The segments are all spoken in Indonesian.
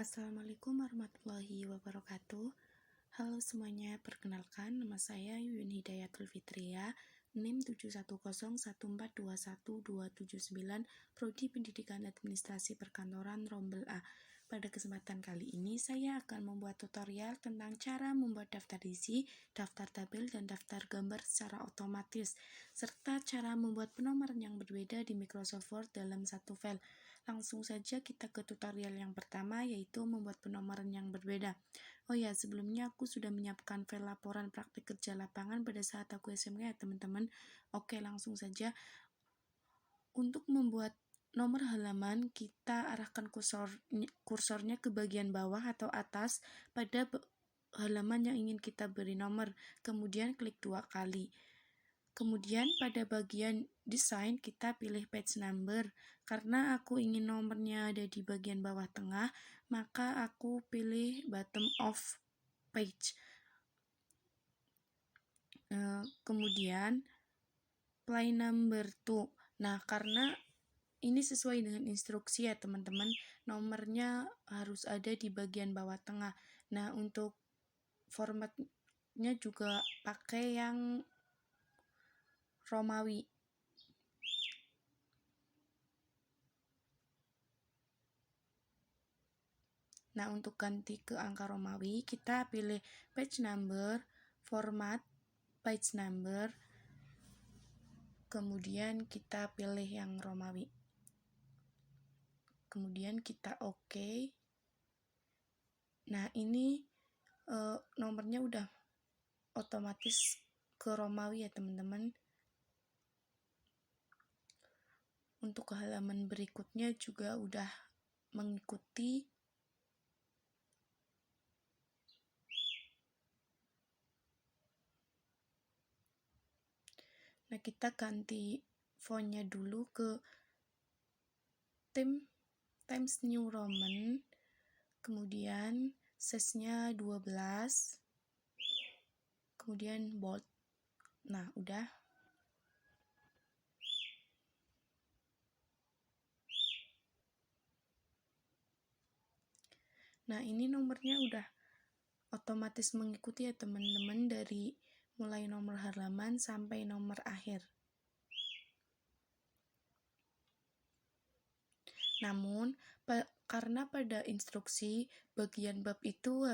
Assalamualaikum warahmatullahi wabarakatuh. Halo semuanya, perkenalkan nama saya Yuyun Hidayatul Fitria, NIM 71014212279, Prodi Pendidikan Administrasi Perkantoran Rombel A. Pada kesempatan kali ini saya akan membuat tutorial tentang cara membuat daftar isi, daftar tabel, dan daftar gambar secara otomatis, serta cara membuat penomoran yang berbeda di Microsoft Word dalam satu file. Langsung saja kita ke tutorial yang pertama, yaitu membuat penomoran yang berbeda. Oh ya, sebelumnya aku sudah menyiapkan file laporan praktik kerja lapangan pada saat aku SMK ya teman-teman. Oke, langsung saja. Untuk membuat nomor halaman, kita arahkan kursornya ke bagian bawah atau atas pada halaman yang ingin kita beri nomor. Kemudian klik 2 kali. Kemudian pada bagian desain kita pilih page number. Karena aku ingin nomornya ada di bagian bawah tengah, maka aku pilih bottom of page. Kemudian play number 2. Nah, karena ini sesuai dengan instruksi ya teman-teman, nomornya harus ada di bagian bawah tengah. Nah, untuk formatnya juga pakai yang Romawi. Nah, untuk ganti ke angka Romawi, kita pilih page number, format, page number, kemudian kita pilih yang Romawi. Kemudian kita OK. Nah, ini nomornya udah otomatis ke Romawi ya teman-teman. Untuk ke halaman berikutnya juga udah mengikuti. Nah, kita ganti fontnya dulu ke Times New Roman, kemudian size-nya 12, kemudian bold. Nah, udah. Nah, ini nomornya udah otomatis mengikuti ya teman-teman, dari mulai nomor halaman sampai nomor akhir. Namun, karena pada instruksi bagian bab itu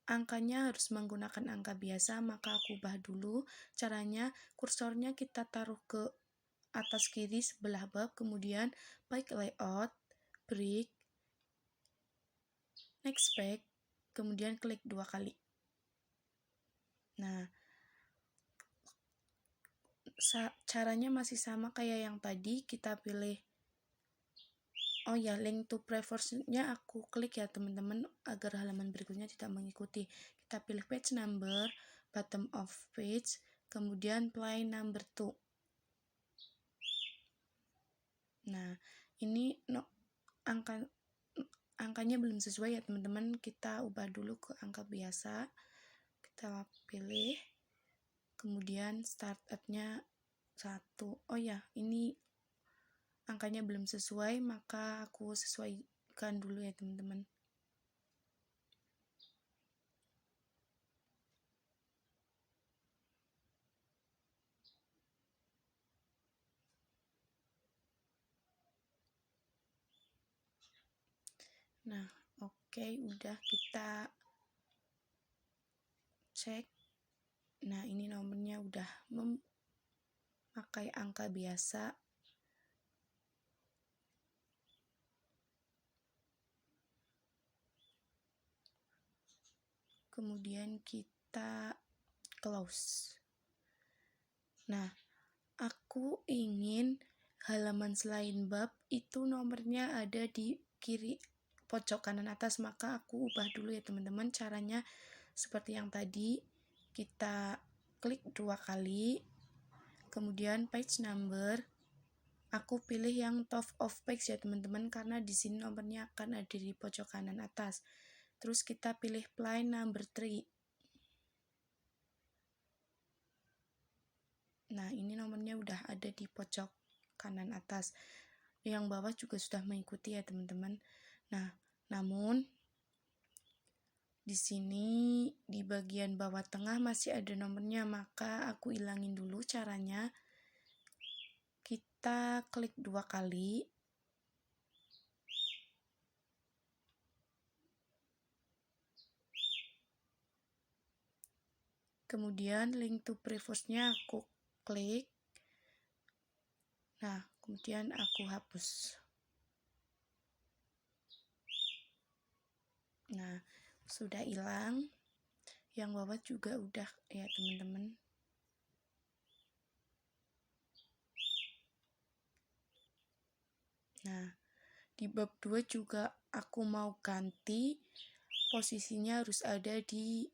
angkanya harus menggunakan angka biasa, maka aku ubah dulu. Caranya, kursornya kita taruh ke atas kiri sebelah bab, kemudian baik layout, break, next page, kemudian klik 2 kali. Nah, caranya masih sama kayak yang tadi, kita pilih link to preference-nya aku klik ya teman-teman, agar halaman berikutnya tidak mengikuti. Kita pilih page number, bottom of page, kemudian play number 2. Nah, ini angkanya belum sesuai ya teman-teman, kita ubah dulu ke angka biasa. Kita pilih, kemudian start at-nya 1. Oh ya, ini angkanya belum sesuai, maka aku sesuaikan dulu ya teman-teman. Nah, oke, udah kita cek. Nah, ini nomornya udah memakai angka biasa. Kemudian kita close. Nah, aku ingin halaman selain bab itu nomornya ada di kiri pojok kanan atas, maka aku ubah dulu ya teman-teman. Caranya seperti yang tadi, kita klik 2 kali, kemudian page number, aku pilih yang top of page ya teman-teman, karena di sini nomornya akan ada di pojok kanan atas. Terus kita pilih play number 3. Nah, ini nomornya udah ada di pojok kanan atas. Yang bawah juga sudah mengikuti ya teman-teman. Nah, namun Di sini di bagian bawah tengah masih ada nomornya, maka aku ilangin dulu caranya. Kita klik 2 kali. Kemudian link to previous-nya aku klik. Nah, kemudian aku hapus. Nah, sudah hilang. Yang bawah juga udah ya, teman-teman. Nah, di bab 2 juga aku mau ganti posisinya, harus ada di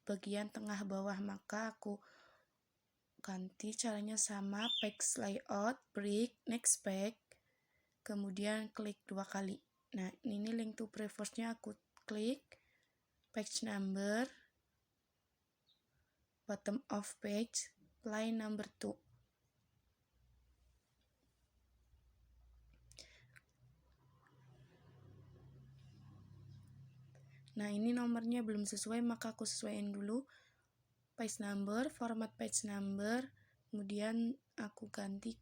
bagian tengah bawah, maka aku ganti caranya sama, page layout, break, next page, kemudian klik 2 kali. Nah, ini link to previous-nya aku klik, page number, bottom of page, line number 2. Nah, ini nomornya belum sesuai, maka aku sesuaiin dulu. Page number, format page number, kemudian aku ganti.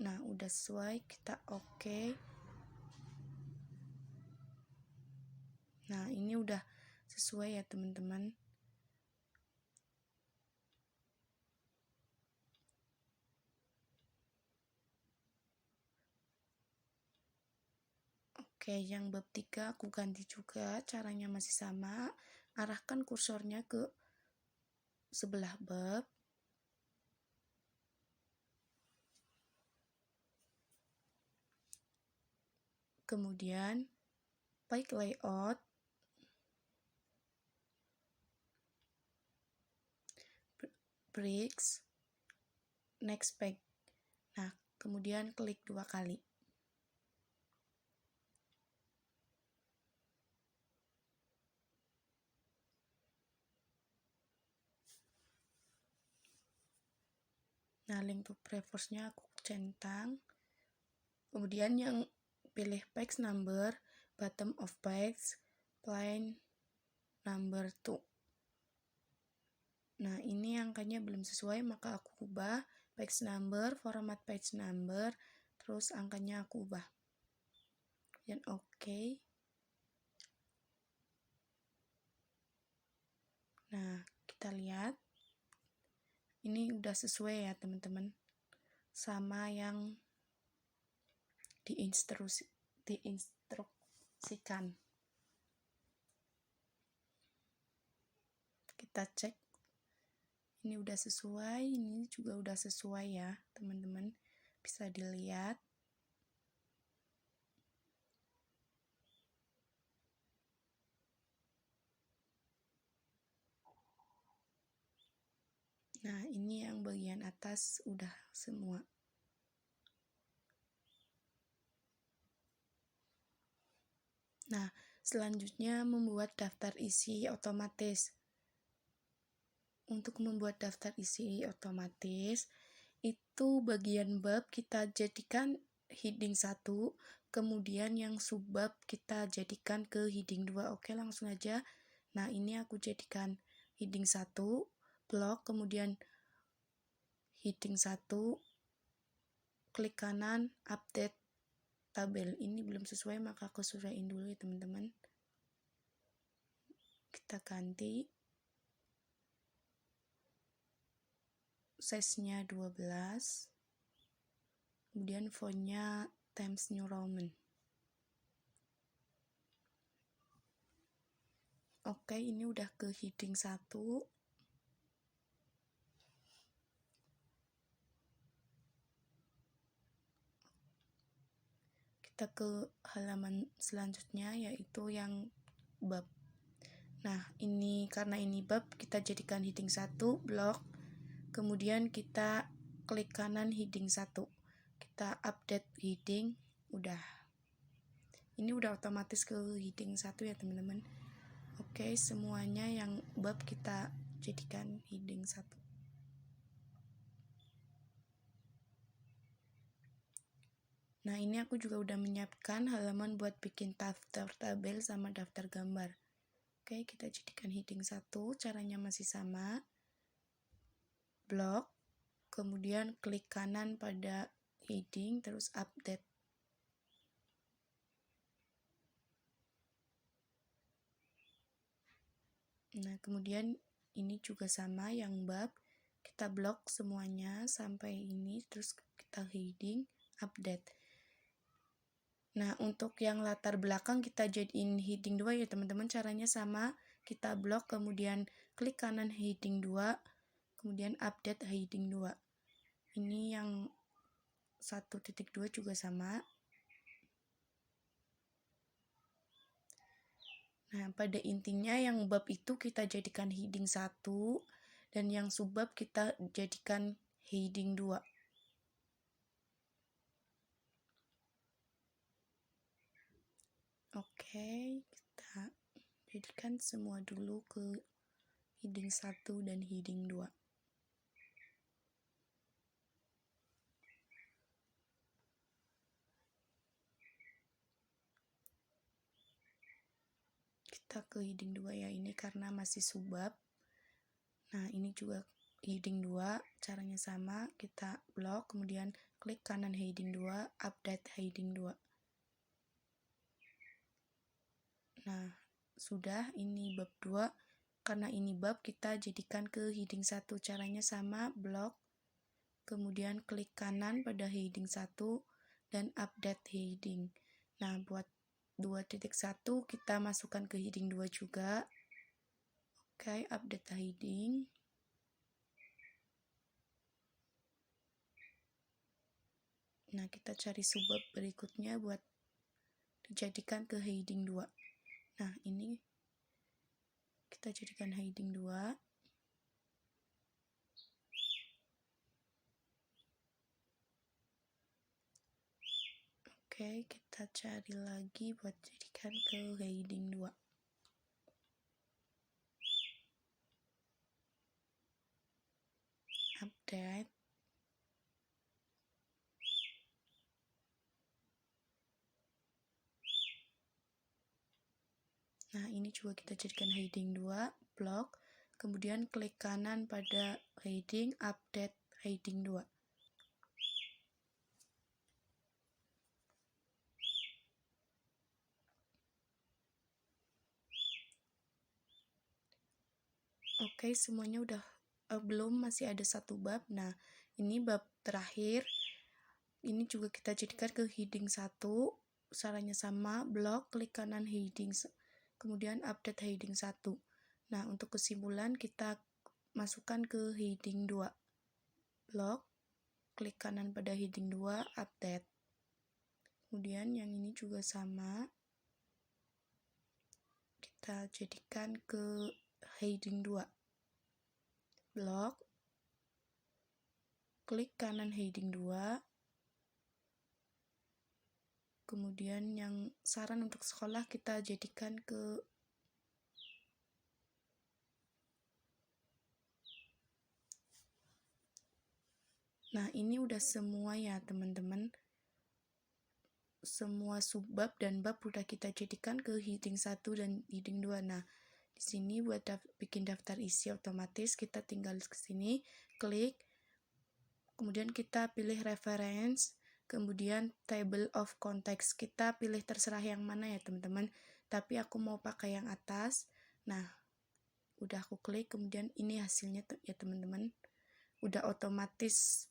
Nah, udah sesuai, kita oke. Nah, ini udah sesuai ya, teman-teman. Oke, yang bab 3 aku ganti juga, caranya masih sama. Arahkan kursornya ke sebelah bab. Kemudian page layout, breaks, next page. Nah, kemudian klik 2 kali. Nah, link to previous-nya aku centang. Kemudian yang pilih page number, bottom of page, line number 2. Nah, ini angkanya belum sesuai, maka aku ubah page number, format page number, terus angkanya aku ubah. Dan oke. Nah, kita lihat. Ini udah sesuai ya, teman-teman. Sama yang diinstruksikan. Kita cek. Ini udah sesuai, ini juga udah sesuai ya, teman-teman. Bisa dilihat. Nah, ini yang bagian atas udah semua. Nah, selanjutnya membuat daftar isi otomatis. Untuk membuat daftar isi otomatis, itu bagian bab kita jadikan heading 1, kemudian yang subbab kita jadikan ke heading 2. Oke, langsung aja. Nah, ini aku jadikan heading 1, blok, kemudian heading 1, klik kanan, update tabel. Ini belum sesuai, maka aku sesuaiin dulu ya, teman-teman. Kita ganti. Size-nya 12. Kemudian font-nya Times New Roman. Oke, ini udah ke heading 1. Kita ke halaman selanjutnya, yaitu yang bab. Nah, ini karena ini bab, kita jadikan heading 1, blok. Kemudian kita klik kanan heading 1. Kita update heading, udah. Ini udah otomatis ke heading 1 ya, teman-teman. Oke, semuanya yang bab kita jadikan heading 1. Nah, ini aku juga udah menyiapkan halaman buat bikin daftar tabel sama daftar gambar. Oke, kita jadikan heading 1, caranya masih sama. Blok, kemudian klik kanan pada heading, terus update. Nah, kemudian ini juga sama yang bab, kita blok semuanya sampai ini, terus kita heading, update. Nah, untuk yang latar belakang kita jadiin heading 2 ya teman-teman, caranya sama, kita blok, kemudian klik kanan heading 2, kemudian update heading 2. Ini yang 1.2 juga sama. Nah, pada intinya yang bab itu kita jadikan heading 1 dan yang subbab kita jadikan heading 2. Oke, kita jadikan semua dulu ke heading 1 dan heading 2. Kita ke heading 2 ya, ini karena masih subbab. Nah, ini juga heading 2, caranya sama, kita blok, kemudian klik kanan heading 2, update heading 2. Nah, sudah, ini bab 2. Karena ini bab, kita jadikan ke heading 1, caranya sama, blok, kemudian klik kanan pada heading 1 dan update heading. Nah, buat 2.1 kita masukkan ke heading 2 juga. Oke, update heading. Nah, kita cari subbab berikutnya buat dijadikan ke heading 2. Nah, ini kita jadikan heading 2. Oke, kita cari lagi buat jadikan ke heading 2. Update. Nah, ini juga kita jadikan heading 2, blok, kemudian klik kanan pada heading, update heading 2. Oke, semuanya udah belum, masih ada satu bab. Nah, ini bab terakhir. Ini juga kita jadikan ke heading 1. Caranya sama, blok, klik kanan heading, kemudian update heading 1. Nah, untuk kesimpulan kita masukkan ke heading 2. Blok, klik kanan pada heading 2, update. Kemudian yang ini juga sama. Kita jadikan ke heading 2. Blok, klik kanan heading 2. Kemudian yang saran untuk sekolah kita jadikan ke Nah, ini udah semua ya, teman-teman. Semua subbab dan bab udah kita jadikan ke heading 1 dan heading 2. Nah, di sini buat bikin daftar isi otomatis kita tinggal ke sini, klik, kemudian kita pilih reference, kemudian table of contents. Kita pilih terserah yang mana ya, teman-teman. Tapi aku mau pakai yang atas. Nah, udah aku klik, kemudian ini hasilnya ya, teman-teman. Udah otomatis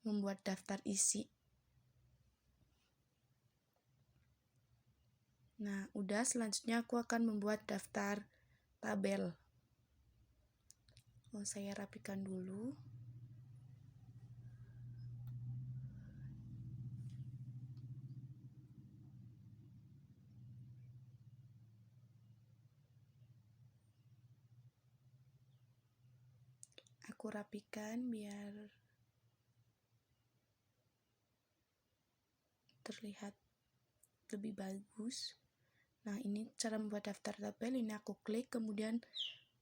membuat daftar isi. Nah, udah, selanjutnya aku akan membuat daftar tabel. Saya rapikan dulu. Aku rapikan biar terlihat lebih bagus. Nah, ini cara membuat daftar tabel. Ini aku klik, kemudian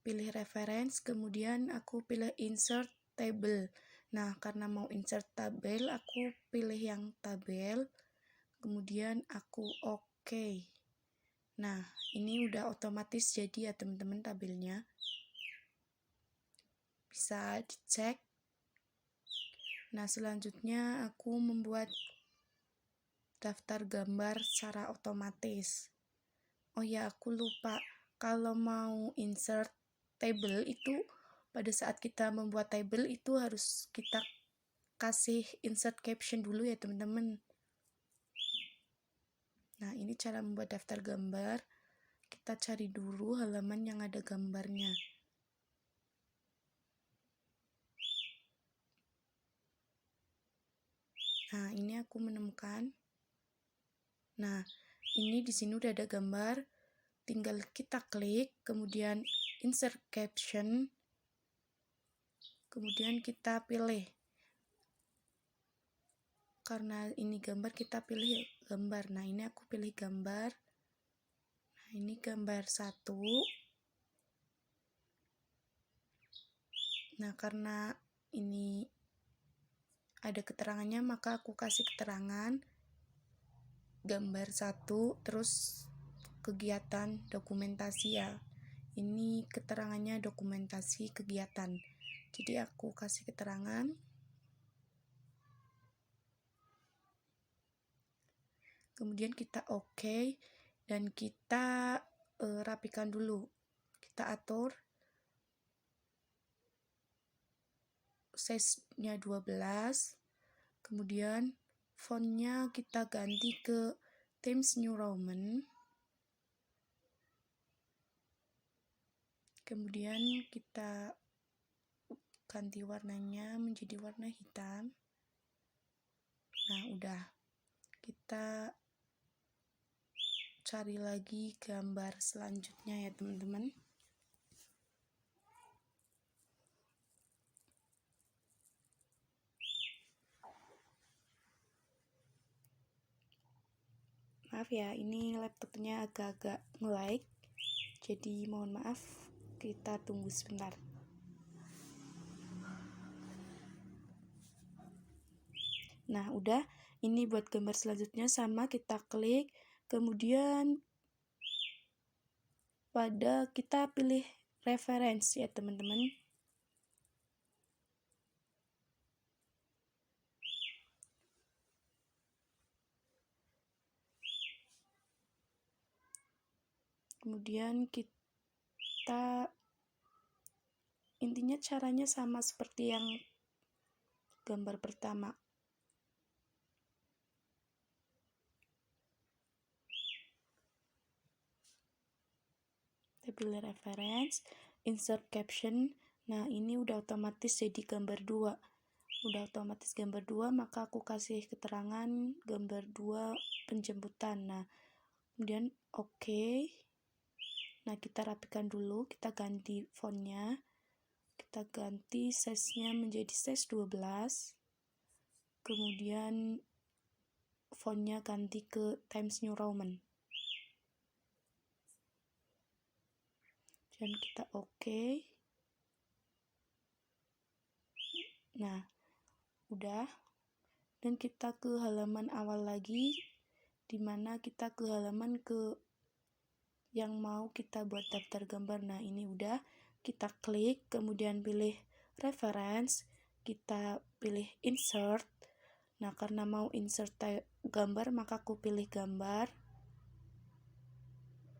pilih reference, kemudian aku pilih insert table. Nah, karena mau insert tabel, aku pilih yang tabel, kemudian aku oke. Nah, ini udah otomatis jadi ya teman-teman tabelnya. Bisa dicek. Nah, selanjutnya aku membuat daftar gambar secara otomatis. Oh ya, aku lupa. Kalau mau insert table itu pada saat kita membuat table itu harus kita kasih insert caption dulu ya teman-teman. Nah, ini cara membuat daftar gambar. Kita cari dulu halaman yang ada gambarnya. Nah, ini aku menemukan. Nah, ini di sini udah ada gambar. Tinggal kita klik, kemudian insert caption. Kemudian kita pilih. Karena ini gambar, kita pilih gambar. Nah, ini aku pilih gambar. Nah, ini gambar 1. Nah, karena ini ada keterangannya, maka aku kasih keterangan gambar 1, terus kegiatan dokumentasi ya. Ini keterangannya dokumentasi kegiatan. Jadi aku kasih keterangan. Kemudian kita oke, dan kita rapikan dulu. Kita atur size-nya 12. Kemudian fontnya kita ganti ke Times New Roman. Kemudian kita ganti warnanya menjadi warna hitam. Nah, udah. Kita cari lagi gambar selanjutnya ya teman-teman. Maaf ya, ini laptopnya agak-agak nge-lag, jadi mohon maaf, kita tunggu sebentar. Nah, udah, ini buat gambar selanjutnya sama, kita klik, kemudian kita pilih reference ya teman-teman. Kemudian kita intinya caranya sama seperti yang gambar pertama. Kita pilih reference, insert caption. Nah, ini udah otomatis jadi gambar 2. Udah otomatis gambar 2, maka aku kasih keterangan gambar 2 penjemputan. Nah, kemudian oke. Nah, kita rapikan dulu, kita ganti fontnya. Kita ganti size-nya menjadi size 12. Kemudian fontnya ganti ke Times New Roman. Dan kita oke. Nah, udah. Dan kita ke halaman awal lagi, dimana kita ke halaman yang mau kita buat daftar gambar. Nah, ini udah, kita klik, kemudian pilih reference, kita pilih insert. Nah, karena mau insert gambar, maka aku pilih gambar,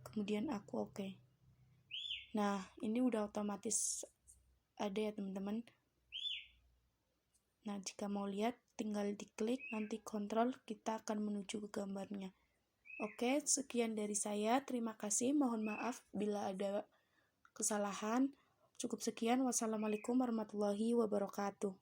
kemudian aku oke. Nah, ini udah otomatis ada ya teman-teman. Nah, jika mau lihat, tinggal diklik, nanti kontrol, kita akan menuju ke gambarnya. Oke, sekian dari saya. Terima kasih. Mohon maaf bila ada kesalahan. Cukup sekian. Wassalamualaikum warahmatullahi wabarakatuh.